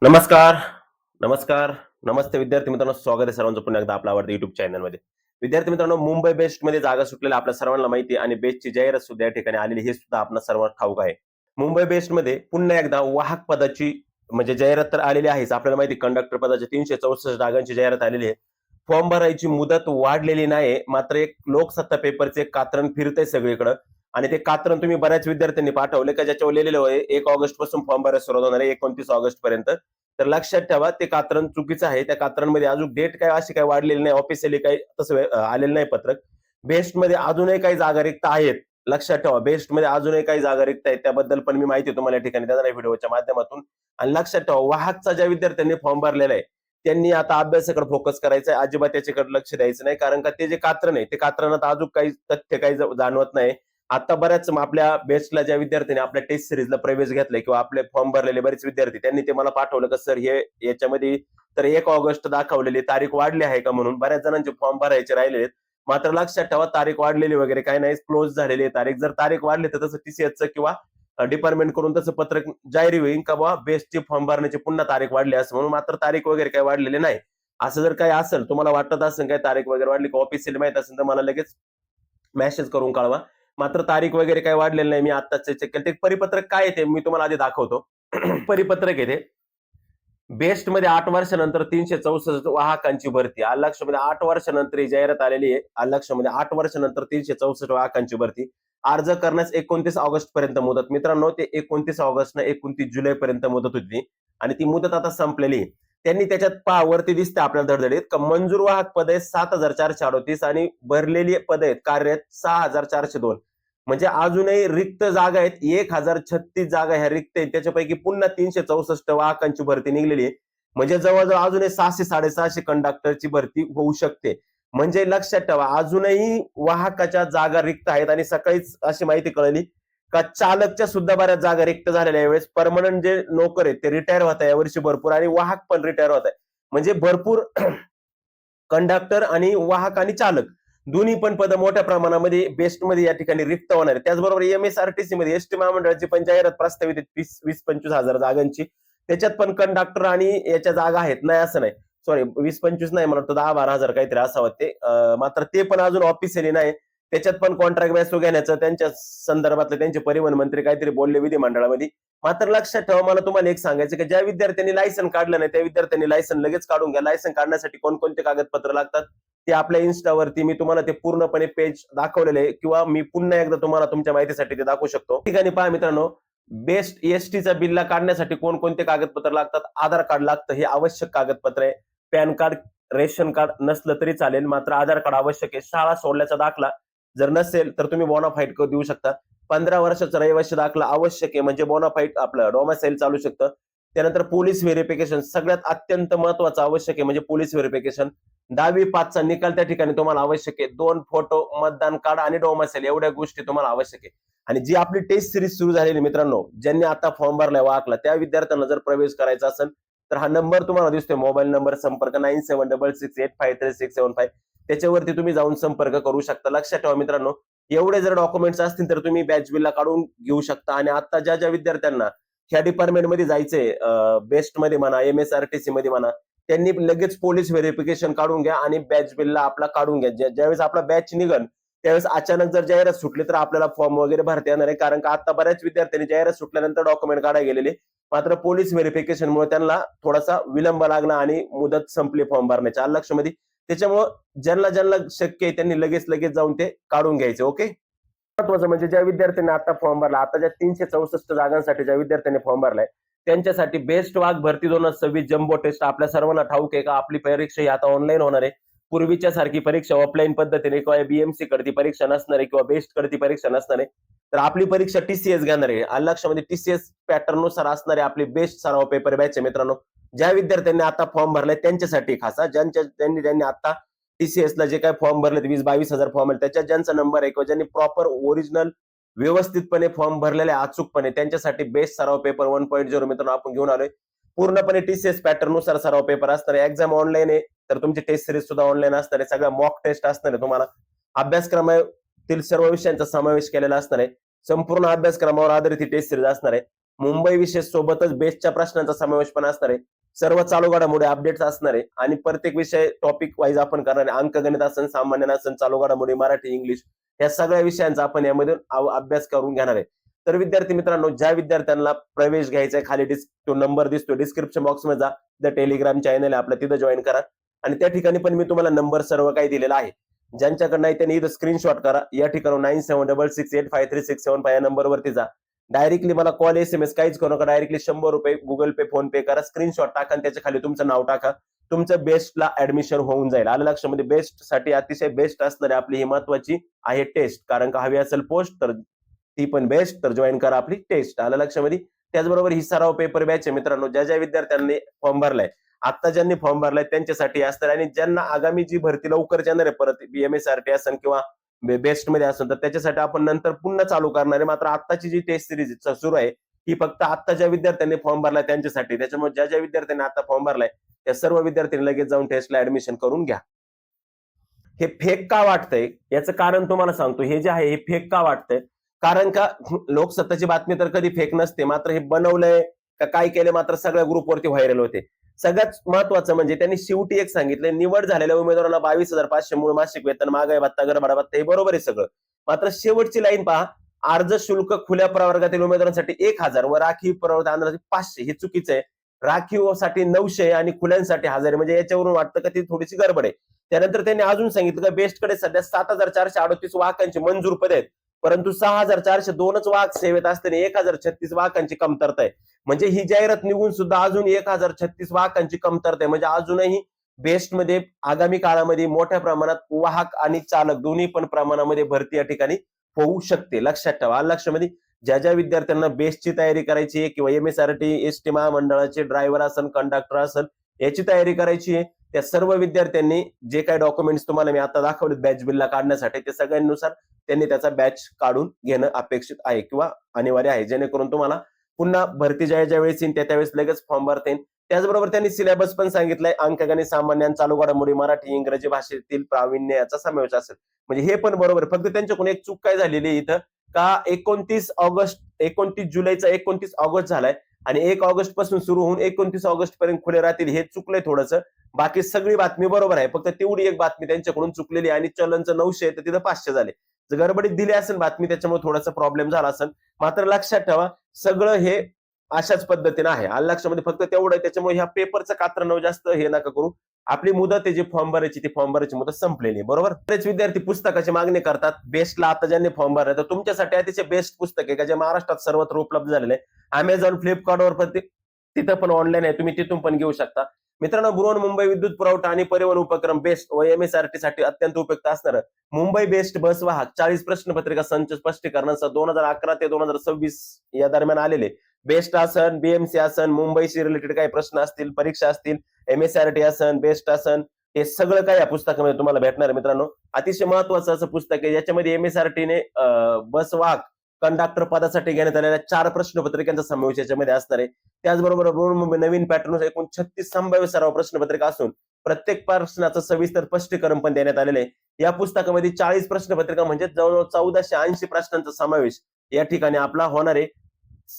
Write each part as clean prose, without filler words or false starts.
नमस्कार, नमस्कार, नमस्ते विद्यार्थी मित्रांनो, स्वागत आहे सर्वांचं पुन्हा एकदा आपल्या आवडत्या युट्यूब चॅनलमध्ये. विद्यार्थी मित्रांनो, मुंबई बेस्ट मध्ये जागा सुटलेल्या आपल्या सर्वांना माहिती आहे आणि बेस्टची जाहिरात सुद्धा या ठिकाणी आलेली हे सुद्धा आपल्या सर्वांना ठाऊक आहे. मुंबई बेस्ट मध्ये पुन्हा एकदा वाहक पदाची म्हणजे जाहिरात तर आलेली आहेच. आपल्याला माहिती कंडक्टर पदाची 364 जागांची जाहिरात आलेली आहे. फॉर्म भरायची मुदत वाढलेली नाही, मात्र एक लोकसत्ता पेपरचे एक कात्रण फिरतंय सगळीकडे आणि ते कात्रण तुम्ही बऱ्याच विद्यार्थ्यांनी पाठवले का ज्याच्यावर लिहिलेलं आहे 1 ऑगस्ट पासून फॉर्म भरायला सुरुवात होणार आहे 29 ऑगस्ट पर्यंत. तर लक्षात ठेवा ते कात्रण चुकीचं आहे. त्या कात्रणामध्ये अजून डेट काय अशी काही वाढलेली नाही, ऑफिशियली काही तसं आलेलं नाही पत्रक. बेस्टमध्ये अजूनही काही जागा रिक्त आहेत. लक्षात ठेवा बेस्टमध्ये अजूनही काही जागा रिक्त आहेत. त्याबद्दल पण मी माहिती तुम्हाला या ठिकाणी देणार आहे व्हिडिओच्या माध्यमातून. आणि लक्षात ठेवा वाहकचा ज्या विद्यार्थ्यांनी फॉर्म भरलेला आहे त्यांनी आता अभ्यासाकडे फोकस करायचा आहे. अजिबात त्याच्याकडे लक्ष द्यायचं नाही, कारण का ते जे कात्रण आहे ते कात्रणात अजून काही तथ्य काही जाणवत नाही. आता बऱ्याच आपल्या बेस्टला ज्या विद्यार्थ्यांनी आपल्या टेस्ट सिरीजला प्रवेश घेतलाय किंवा आपले फॉर्म भरलेले बरेच विद्यार्थी त्यांनी ते मला पाठवलं का सर हे याच्यामध्ये तर 1 ऑगस्ट दाखवलेली तारीख वाढली आहे का म्हणून. बऱ्याच जणांचे फॉर्म भरायचे राहिलेले आहेत. मात्र लक्षात ठेवा तारीख वाढलेली वगैरे काही नाही, क्लोज झालेली आहे तारीख. जर तारीख वाढली तर तसं टीसीएसचं किंवा डिपार्टमेंट कडून तसं पत्रक जाहीर होईल का बाबा बेस्टची फॉर्म भरण्याची पुन्हा तारीख वाढली असं म्हणून. मात्र तारीख वगैरे काही वाढलेली नाही. असं जर काही असेल तुम्हाला वाटत असेल काय तारीख वगैरे वाढली का ऑफिशियल माहित असेल तर मला लगेच मेसेज करून कळवा. मात्र तारीख वगैरे काही वाढलेली नाही. मी आत्ताच चेक केलं. ते परिपत्रक काय आहे ते मी तुम्हाला आधी दाखवतो. परिपत्रक आहे ते. बेस्ट मध्ये 8 वर्षानंतर 364 वाहकांची भरती. लक्षामध्ये 8 वर्षानंतर ही जाहिरात आलेली आहे. लक्षामध्ये 8 वर्षानंतर 364 वाहकांची भरती. अर्ज करण्यास 29 ऑगस्ट पर्यंत मुदत. मित्रांनो ते 29 ऑगस्ट ना 29 जुलै पर्यंत मुदत होती आणि ती मुदत आता संपलेली आहे. त्यांनी त्याच्यात पहा वरती दिसते आपल्याला धडधडीत का मंजूर वाहक पद आहे 7438 आणि भरलेली पद आहेत कार्यरत 6402. म्हणजे अजूनही रिक्त जागा आहेत 1036 जागा ह्या रिक्त आहेत. त्याच्यापैकी पुन्हा 364 वाहकांची भरती निघलेली आहे. म्हणजे जवळजवळ अजूनही 600 650 कंडक्टरची भरती होऊ शकते. म्हणजे लक्षात ठेवा अजूनही वाहकाच्या जागा रिक्त आहेत. आणि सकाळीच अशी माहिती कळली का चालकच्या सुद्धा बऱ्याच जागा रिक्त झालेल्या यावेळेस. परमनंट जे नोकर आहेत ते रिटायर होत आहे यावर्षी भरपूर आणि वाहक पण रिटायर होत आहे. म्हणजे भरपूर कंडक्टर आणि वाहक आणि चालक दोन्ही पण पद मोठ्या प्रमाणामध्ये बेस्टमध्ये या ठिकाणी रिक्त होणार आहे. त्याचबरोबर एमएसआरटीसी मध्ये एसटी महामंडळाची पण जाहिरात प्रस्तावित 20-25 हजार जागांची. त्याच्यात पण कंडक्टर आणि याच्या जागा आहेत, नाही असं नाही. सॉरी 20-25 नाही, मला वाटतं 10-12 हजार काहीतरी असावं ते. मात्र ते पण अजून ऑफिशियली नाही. त्याच्यात पण कॉन्ट्रॅक्ट बेसवर घेण्याचं त्यांच्या संदर्भातले त्यांचे परिवहन मंत्री काहीतरी बोलले विधिमंडळामध्ये. मात्र लक्षात ठेवा मला तुम्हाला एक सांगायचं की ज्या विद्यार्थ्यांनी लायसन काढलं नाही त्या विद्यार्थ्यांनी लायसन लगेच काढून घ्या. लायसन काढण्यासाठी कोणकोणते कागदपत्र लागतात ते आपल्या इन्स्टावरती मी तुम्हाला ते पूर्णपणे पेज दाखवलेले आहे किंवा मी पुन्हा एकदा तुम्हाला तुमच्या माहितीसाठी ते दाखवू शकतो. ठिकाणी पहा मित्रांनो, बेस्ट एसटीचा बिल्ला काढण्यासाठी कोणकोणते कागदपत्र लागतात. आधार कार्ड लागतं, हे आवश्यक कागदपत्र आहे. पॅन कार्ड, रेशन कार्ड नसलं तरी चालेल, मात्र आधार कार्ड आवश्यक आहे. शाळा सोडल्याचा दाखला जर नसेल तर तुम्ही बोनाफाईड देऊ शकता. 15 वर्षाचा रहिवासी दाखला आवश्यक आहे, म्हणजे बोनाफाईड आपलं डोमासाईल चालू शकतं. त्यानंतर पोलीस व्हेरिफिकेशन सगळ्यात अत्यंत महत्वाचं आवश्यक आहे, म्हणजे पोलीस व्हेरिफिकेशन. 10वी 5चा निकाल त्या ठिकाणी तुम्हाला आवश्यक आहे. 2 फोटो, मतदान कार्ड आणि डोमासाईल एवढ्या गोष्टी तुम्हाला आवश्यक आहे. आणि जी आपली टेस्ट सिरीज सुरू झालेली मित्रांनो, ज्यांनी आता फॉर्म भरलाय वाहकला त्या विद्यार्थ्यांना जर प्रवेश करायचा असेल तर हा नंबर तुम्हाला दिसतोय मोबाईल नंबर संपर्क 9766853675. त्याच्यावरती तुम्ही जाऊन संपर्क करू शकता. लक्षात ठेवा मित्रांनो, एवढे जर डॉक्युमेंट्स असतील तर तुम्ही बॅच बिलला काढून घेऊ शकता. आणि आता ज्या ज्या विद्यार्थ्यांना ह्या डिपार्टमेंटमध्ये जायचंय, बेस्ट मध्ये म्हणा, एमएसआरटीसी मध्ये म्हणा, त्यांनी लगेच पोलीस व्हेरिफिकेशन काढून घ्या आणि बॅच बिलला आपला काढून घ्या. ज्यावेळेस आपला बॅच निघन त्यावेळेस अचानक जर जाहिरात सुटली तर आपल्याला फॉर्म वगैरे भरता येणार आहे. कारण का आता बऱ्याच विद्यार्थ्यांनी जाहिरात सुटल्यानंतर डॉक्युमेंट काढायला गेलेले, मात्र पोलीस व्हेरिफिकेशनमुळे त्यांना थोडासा विलंब लागला आणि मुदत संपली फॉर्म भरण्याच्या. लक्षामध्ये त्याच्यामुळं ज्यांना ज्यांना शक्य आहे त्यांनी लगेच लगेच जाऊन ते काढून घ्यायचे. ओके. महत्वाचं म्हणजे ज्या विद्यार्थ्यांनी आता फॉर्म भरला, आता ज्या 364 जागांसाठी ज्या विद्यार्थ्यांनी फॉर्म भरलाय त्यांच्यासाठी बेस्ट वाघ भरती 2026 जम्बो टेस्ट. आपल्या सर्वांना ठाऊक आहे का आपली परीक्षा ही आता ऑनलाईन होणार आहे. पूर्वीच्या सारखी परीक्षा ऑफलाईन पद्धतीने किंवा बीएमसी कडती परीक्षा नसणार आहे किंवा बेस्ट कडती परीक्षा नसणार आहे. तर आपली परीक्षा टीसीएस घेणार आहे. लक्षामध्ये टीसीएस पॅटर्न नुसार असणार आहे आपली बेस्ट सराव पेपर बॅच आहे मित्रांनो. ज्या विद्यार्थ्यांनी आता फॉर्म भरलाय त्यांच्यासाठी खासा, ज्यांनी आता टीसीएस ला जे काही फॉर्म भरले 20-22 हजार फॉर्म आहे त्याच्यात ज्यांचा नंबर आहे किंवा ज्यांनी प्रॉपर ओरिजिनल व्यवस्थितपणे फॉर्म भरलेले अचूकपणे त्यांच्यासाठी बेस्ट सराव पेपर 1.0 मित्रांनो आपण घेऊन आलोय. पूर्णपणे टीसीएस पॅटर्न नुसार सराव पेपर असणार आहे. एक्झाम ऑनलाईन आहे तर तुमची टेस्ट सिरीज सुद्धा ऑनलाईन असणार आहे. सगळ्या मॉक टेस्ट असणार आहे. तुम्हाला अभ्यासक्रमातील सर्व विषयांचा समावेश केलेला असणार आहे. संपूर्ण अभ्यासक्रमावर आधारित ही टेस्ट सिरीज असणार आहे. मुंबई विशेष सोबतच बेस्टच्या प्रश्नांचा समावेश पण असणार आहे. सर्व चालू घडामोडी अपडेट्स असणार आहे आणि प्रत्येक विषय टॉपिक वाईज आपण करणार आहे. अंकगणित असेल, सामान्य असेल, चालू घडामोडी, मराठी, इंग्लिश या सगळ्या विषयांचा आपण यामधून अभ्यास करून घेणार आहे. तर विद्यार्थी मित्रांनो, ज्या विद्यार्थ्यांना प्रवेश घ्यायचा आहे, खाली तो नंबर दिसतो डिस्क्रिप्शन बॉक्समध्ये जा. द टेलिग्राम चॅनल आहे आपलं, तिथं जॉईन करा आणि त्या ठिकाणी पण मी तुम्हाला नंबर सर्व काही दिलेला आहे. ज्यांच्याकडे नाही त्यांनी इथं स्क्रीनशॉट करा. या ठिकाणी 9766853675 या नंबरवरती जा. डायरेक्टली मला कॉल, SMS काहीच करू नका. डायरेक्टली 100 रुपये गुगल पे, फोन पे करा. स्क्रीनशॉट टाका आणि त्याच्या खाली तुमचं नाव टाका. तुमचं बेस्टला ऍडमिशन होऊन जाईल. आलं लक्षामध्ये? बेस्ट साठी अतिशय बेस्ट असणारी आपली ही महत्वाची आहे टेस्ट. कारण का हवी असेल पोस्ट तर ती पण बेस्ट, तर जॉईन करा आपली टेस्ट. आलं लक्षामध्ये? त्याचबरोबर ही सराव पेपर बॅच आहे मित्रांनो. ज्या ज्या विद्यार्थ्यांनी फॉर्म भरलाय, आता ज्यांनी फॉर्म भरलाय त्यांच्यासाठी असतात आणि ज्यांना आगामी जी भरती लवकर येणार आहे, परत BMSRT असेल किंवा बेस्ट मध्ये असेल, तर त्याच्यासाठी आपण नंतर पुन्हा चालू करणार आहे. मात्र आताची जी टेस्ट सिरीज सुरू आहे ही फक्त आता ज्या विद्यार्थ्यांनी फॉर्म भरलाय त्यांच्यासाठी. त्याच्यामुळे ज्या ज्या विद्यार्थ्यांनी आता फॉर्म भरलाय त्या सर्व विद्यार्थ्यांनी लगेच जाऊन टेस्टला ऍडमिशन करून घ्या. हे फेक का वाटतंय याचं कारण तुम्हाला सांगतो. हे जे आहे हे फेक का वाटतंय, कारण का लोकसत्ताची बातमी तर कधी फेक नसते. मात्र हे बनवलंय का काय केलं मात्र सगळ्या ग्रुपवरती व्हायरल होते. सगळ्यात महत्वाचं म्हणजे त्यांनी शेवटी एक सांगितलंय, निवड झालेल्या उमेदवारांना 22,500 मूळ मासिक वेतन, महागाई भत्ता, गरबाडा भत्ता, हे बरोबर आहे सगळं. मात्र शेवटची लाईन पहा, अर्ज शुल्क खुल्या प्रवर्गातील उमेदवारांसाठी 1,000 व राखीव प्रवर्गासाठी 500. हे चुकीचं आहे. राखीवसाठी 900 आणि खुल्यांसाठी 1000. म्हणजे याच्यावरून वाटतं का ती थोडीशी गडबड आहे. त्यानंतर त्यांनी अजून सांगितलं का बेस्टकडे सध्या 7,438 वाहकांची मंजूर पदे आहेत, परंतु 6,402च वाहक सेवेत असताना 1,036 वाहकांची कमतरता आहे. म्हणजे ही जाहिरात निघून सुद्धा अजून 1,036 वाहकांची कमतरता आहे. म्हणजे अजूनही बेस्टमध्ये आगामी काळामध्ये मोठ्या प्रमाणात वाहक आणि चालक दोन्ही पण प्रमाणामध्ये भरती या ठिकाणी होऊ शकते. लक्षात ठेवा. लक्षामध्ये ज्या ज्या विद्यार्थ्यांना बेस्टची तयारी करायची आहे किंवा MSRT, ST महामंडळाचे ड्रायव्हर असेल, कंडक्टर असेल, याची तयारी करायची आहे, त्या सर्व विद्यार्थ्यांनी जे काही डॉक्युमेंट्स तुम्हाला मी आता दाखवले बॅच बिलला काढण्यासाठी, ते सगळ्यांनुसार त्यांनी त्याचा बॅच काढून घेणं अपेक्षित आहे किंवा अनिवार्य आहे, जेणेकरून तुम्हाला पुन्हा भरती ज्या वेळेस येईल त्यावेळेस लगेच फॉर्म भरता येईल. त्याचबरोबर त्यांनी सिलेबस पण सांगितलंय. अंकगणित, सामान्य, चालू घडामोडी, मराठी, इंग्रजी भाषेतील प्रावीण्य याचा समावेश असेल. म्हणजे हे पण बरोबर. फक्त त्यांच्याकडून एक चूक काय झालेली इथं का 29 जुलैचा 29 ऑगस्ट झालाय आणि 1 ऑगस्ट पासून सुरू होऊन 29 ऑगस्ट पर्यंत खुले राहतील, हे चुकलंय थोडंसं. बाकी सगळी बातमी बरोबर आहे, फक्त तेवढी एक बातमी त्यांच्याकडून चुकलेली आणि चलनचं 900 तर तिथं 500 झाले. जर गडबडीत दिली असेल बातमी त्याच्यामुळे थोडासा प्रॉब्लेम झाला असेल. मात्र लक्षात ठेवा सगळं हे अशाच पद्धतीने आहे. आलं लक्षामध्ये? फक्त तेवढं आहे. त्याच्यामुळे ह्या पेपरचं कात्रणं जास्त हे नका करू. आपली मुदत आहे जी फॉर्म भरायची, ती फॉर्म भरायची मुदत संपलेली आहे. बरोबर? बरेच विद्यार्थी पुस्तकाची मागणी करतात. बेस्टला आता ज्यांनी फॉर्म भरला तर तुमच्यासाठी अतिशय बेस्ट पुस्तक आहे का जे महाराष्ट्रात सर्वत्र उपलब्ध झालेलं आहे. अमेझॉन, फ्लिपकार्टवर पण तिथं पण ऑनलाईन आहे, तुम्ही तिथून पण घेऊ शकता. मित्रांनो, बृहन्मुंबई विद्युत पुरवठा आणि परिवहन उपक्रम बेस्ट व MSRT साठी अत्यंत उपयुक्त असणार मुंबई बेस्ट बस वाहक 40 प्रश्नपत्रिका संच स्पष्टीकरणासह 2011 ते 2026 या दरम्यान आलेले. बेस्ट असन, BMC असन, मुंबईशी रिलेटेड काही प्रश्न असतील, परीक्षा असतील, MSRT असन, बेस्ट असन, हे सगळं काही या पुस्तकामध्ये तुम्हाला भेटणार आहे मित्रांनो. अतिशय महत्वाचं असं पुस्तक आहे. याच्यामध्ये MSRT ने बस वाहक कंडक्टर पदासाठी घेण्यात आलेल्या 4 प्रश्नपत्रिकांचा समावेश याच्यामध्ये असणार आहे. त्याचबरोबर बृहन्मुंबई नवीन पॅटर्न एकूण 36 संभाव्य सराव प्रश्नपत्रिका असून प्रत्येक प्रश्नाचं सविस्तर स्पष्टीकरण पण देण्यात आलेलं आहे. या पुस्तकामध्ये 40 प्रश्नपत्रिका म्हणजे जवळजवळ 1480 प्रश्नांचा समावेश या ठिकाणी आपला होणार आहे.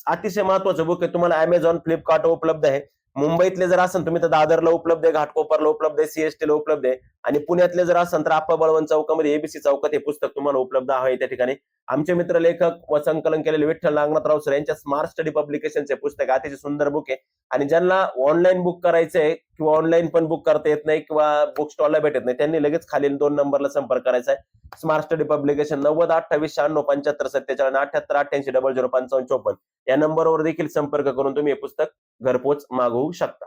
अतिशय महत्वाचं बुक आहे. तुम्हाला अमेझॉन, फ्लिपकार्ट उपलब्ध आहे. मुंबईतले जर असेल तुम्ही तर दादरला उपलब्ध आहे, घाटकोपरला उपलब्ध आहे, CST ला उपलब्ध आहे आणि पुण्यातले जर असेल तर आप्पा बळवंत चौकामध्ये ABC चौकात हे पुस्तक तुम्हाला उपलब्ध आहे. त्या ठिकाणी आमचे मित्र लेखक व संकलन केलेले विठ्ठल नागनाथराव सर यांच्या स्मार्ट स्टडी पब्लिकेशनचे पुस्तक अतिशय सुंदर बुक आहे. आणि ज्यांना ऑनलाईन बुक करायचंय किंवा ऑनलाईन पण बुक करता येत नाही किंवा बुक स्टॉलला भेटत नाही, त्यांनी लगेच खालील 2 नंबरला संपर्क करायचा आहे. स्मार्ट स्टडी पब्लिकेशन 9028967577 या नंबरवर देखील संपर्क करून तुम्ही हे पुस्तक घरपोच मागवू शकता.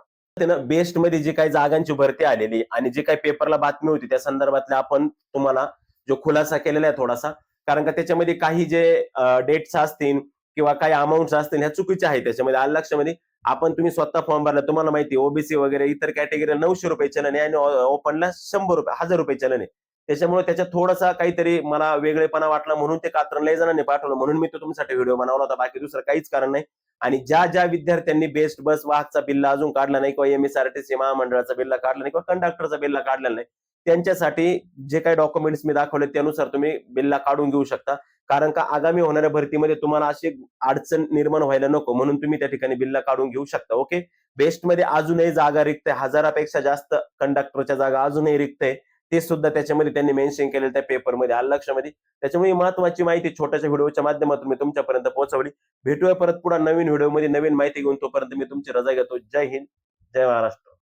बेस्ट मध्ये जी काही जागांची भरती आलेली आणि जी काही पेपरला बातमी होती त्या संदर्भातल्या आपण तुम्हाला जो खुलासा केलेला आहे थोडासा, कारण का त्याच्यामध्ये काही जे डेट्स असतील किंवा काही अमाऊंट असतील ह्या चुकीच्या आहेत. त्याच्यामध्ये आलं लक्षामध्ये? आपण तुम्ही स्वतः फॉर्म भरला, तुम्हाला माहिती OBC वगैरे इतर कॅटेगरीला 900 रुपये चलन आहे आणि ओपनला 100 रुपये 1000 रुपये चलन आहे. त्याच्यामुळे त्याच्यात थोडासा काहीतरी मला वेगळेपणा वाटला म्हणून ते कात्रण लय जणांनी पाठवलं, म्हणून मी तो तुमच्यासाठी व्हिडिओ बनवला होता. बाकी दुसरं काहीच कारण नाही. आणि ज्या ज्या विद्यार्थ्यांनी बेस्ट बस वाहकचा बिल्ला अजून काढला नाही किंवा MSRTC महामंडळाचा बिल्ला काढला नाही किंवा कंडक्टरचा बिल्ला काढलेला नाही, त्यांच्यासाठी जे काही डॉक्युमेंट्स मी दाखवले त्यानुसार तुम्ही बिल्ला काढून घेऊ शकता. कारण का आगामी होणाऱ्या भरतीमध्ये तुम्हाला अशी अडचण निर्माण व्हायला नको म्हणून तुम्ही त्या ठिकाणी बिल्ला काढून घेऊ शकता. ओके. बेस्टमध्ये अजूनही जागा रिक्त आहे. 1000पेक्षा जास्त कंडक्टरच्या जागा अजूनही रिक्त आहे. ते सुद्धा त्याच्यामध्ये त्यांनी मेन्शन केलेलं त्या पेपरमध्ये आलं लक्षामध्ये. त्याच्यामुळे ही महत्वाची माहिती छोट्याशा व्हिडिओच्या माध्यमातून मी तुमच्यापर्यंत पोहोचवली. भेटूया परत पुन्हा नवीन व्हिडिओमध्ये नवीन माहिती घेऊन. तोपर्यंत मी तुमची रजा घेतो. जय हिंद, जय महाराष्ट्र.